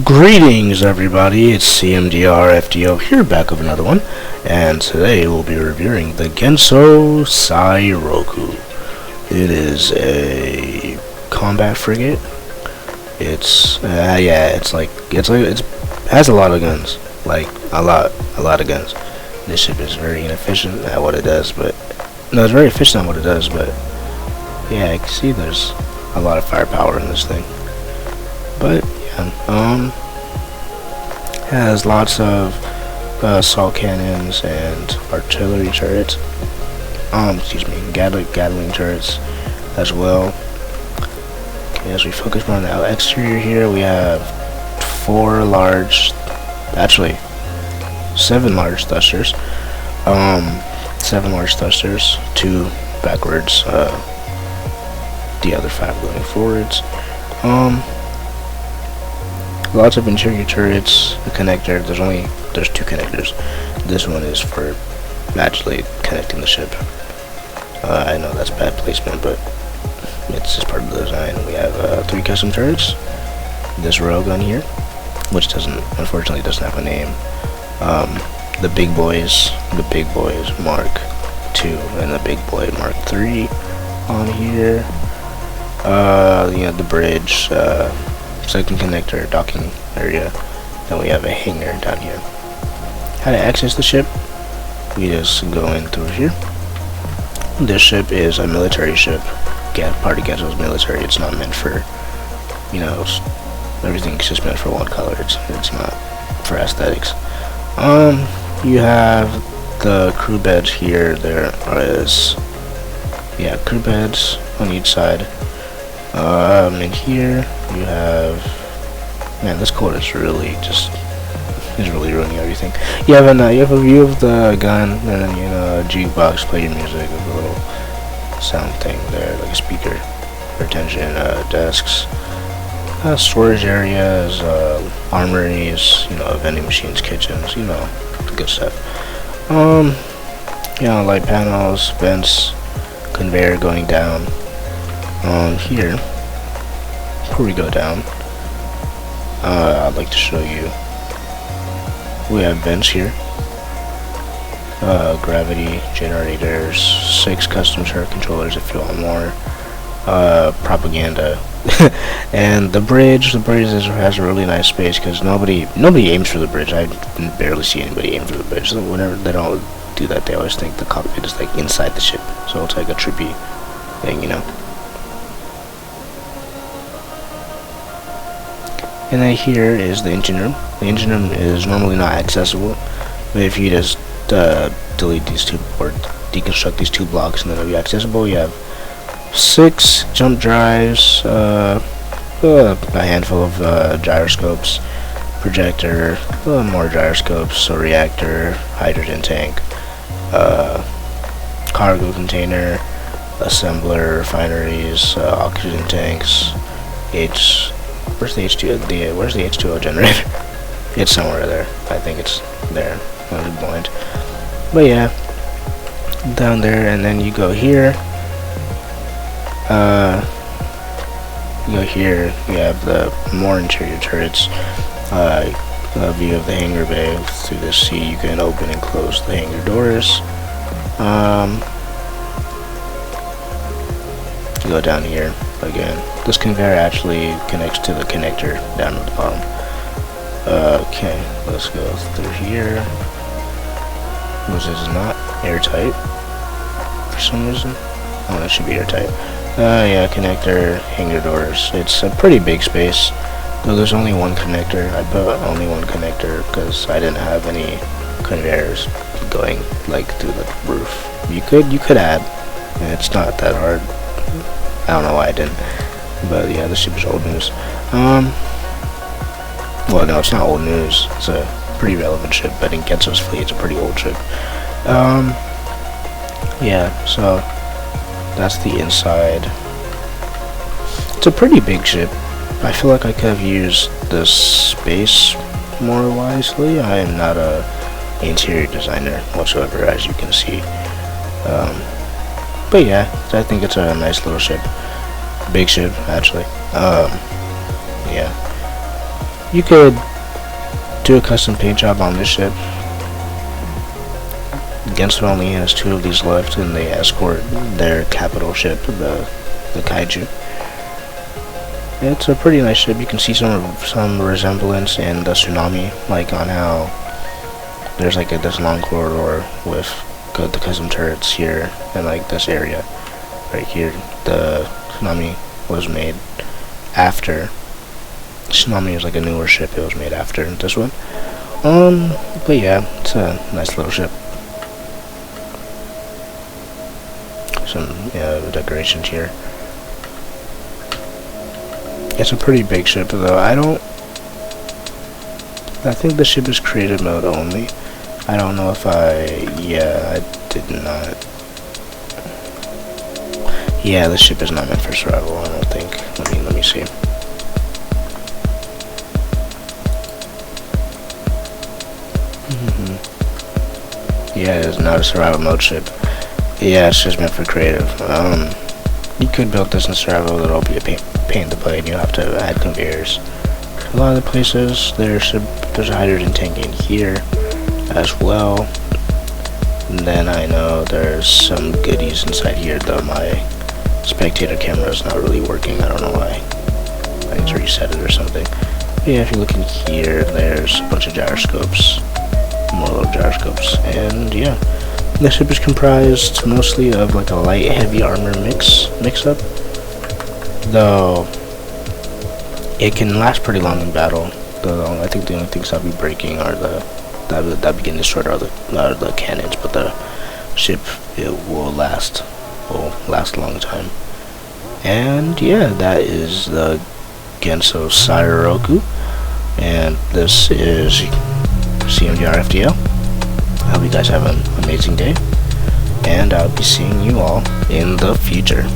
Greetings everybody, it's CMDR here back with another one, and today we'll be reviewing the Gensou Seiryoku. It is a combat frigate. It has a lot of guns, like a lot of guns. This ship is very inefficient at what it does, but no, it's very efficient at what it does, but yeah, I can see there's a lot of firepower in this thing. But has lots of assault cannons and artillery turrets. Gatling turrets as well. Okay, as we focus on the exterior here, we have seven large thrusters. 7 large thrusters, 2 backwards, the other 5 going forwards. Lots of interior turrets, the connector, there's 2 connectors. This one is for actually connecting the ship. I know that's bad placement, but it's just part of the design. We have 3 custom turrets. This railgun here, which unfortunately doesn't have a name. The big boys Mark 2 and the big boy Mark 3 on here. The bridge, second connector, docking area. Then we have a hangar down here. How to access the ship? We just go in through here. This ship is a military ship. Part of Gensou's military. It's not meant for, everything's just meant for one color. It's not for aesthetics. You have the crew beds here. There is, crew beds on each side. And here you have, this code is really ruining everything. You have a view of the gun, and then a jukebox, play your music with a little sound thing there, like a speaker for attention. Desks, storage areas, armories, vending machines, kitchens, good stuff. Light panels, vents, conveyor going down. Here, before we go down, I'd like to show you, we have vents here, gravity generators, 6 custom turret controllers if you want more, propaganda, and the bridge has a really nice space because nobody aims for the bridge. I barely see anybody aim for the bridge, so whenever they don't do that, they always think the cockpit is like inside the ship, so it's like a trippy thing, And then here is the engine room. The engine room is normally not accessible, but if you just delete these 2 or deconstruct these 2 blocks, and then it'll be accessible. You have 6 jump drives, a handful of gyroscopes, projector, more gyroscopes, a reactor, hydrogen tank, cargo container, assembler, refineries, oxygen tanks, Where's the H2O generator? It's somewhere there. I think it's there. I'm blind. But yeah, down there, and then you go here. You have the more interior turrets. A view of the hangar bay through the sea. You can open and close the hangar doors. You go down here again. This conveyor actually connects to the connector down at the bottom. Okay, let's go through here. This is not airtight for some reason. Oh, that should be airtight. Connector, hangar doors. It's a pretty big space. Though there's only one connector. I put only one connector because I didn't have any conveyors going like through the roof. You could add. It's not that hard. I don't know why I didn't. But yeah, this ship is old news. Well, no, it's not old news. It's a pretty relevant ship, but in Gensou's fleet, it's a pretty old ship. So that's the inside. It's a pretty big ship. I feel like I could have used this space more wisely. I am not a interior designer whatsoever, as you can see. But yeah, I think it's a nice little ship. Big ship, actually. Yeah. You could do a custom paint job on this ship. Gensou only has 2 of these left, and they escort their capital ship, the Kaiju. It's a pretty nice ship. You can see some resemblance in the Tsunami, like on how there's like this long corridor with the custom turrets here and like this area right here. The Tsunami was made after. Tsunami is like a newer ship. It was made after this one. But yeah, it's a nice little ship. Some decorations here. It's a pretty big ship though. I think the ship is creative mode only. I don't know if I did not. Yeah, the ship is not meant for survival, I don't think. Let me see. Yeah, it's not a survival mode ship. Yeah, it's just meant for creative. You could build this in survival, it'll be a pain to play, and you have to add conveyors. A lot of the places, there's a hydrogen tank in here as well. And then I know there's some goodies inside here, though my spectator camera is not really working. I don't know why. I need to reset it or something. But yeah, if you look in here, there's a bunch of gyroscopes, more little gyroscopes, and yeah. The ship is comprised mostly of like a light heavy armor mix up, though it can last pretty long in battle. I think the only things that'll be breaking are that begin destroyed are the cannons, but the ship will last a long time. And yeah, that is the Gensou Seiryoku, and this is CMDR FDL. I hope you guys have an amazing day, and I'll be seeing you all in the future.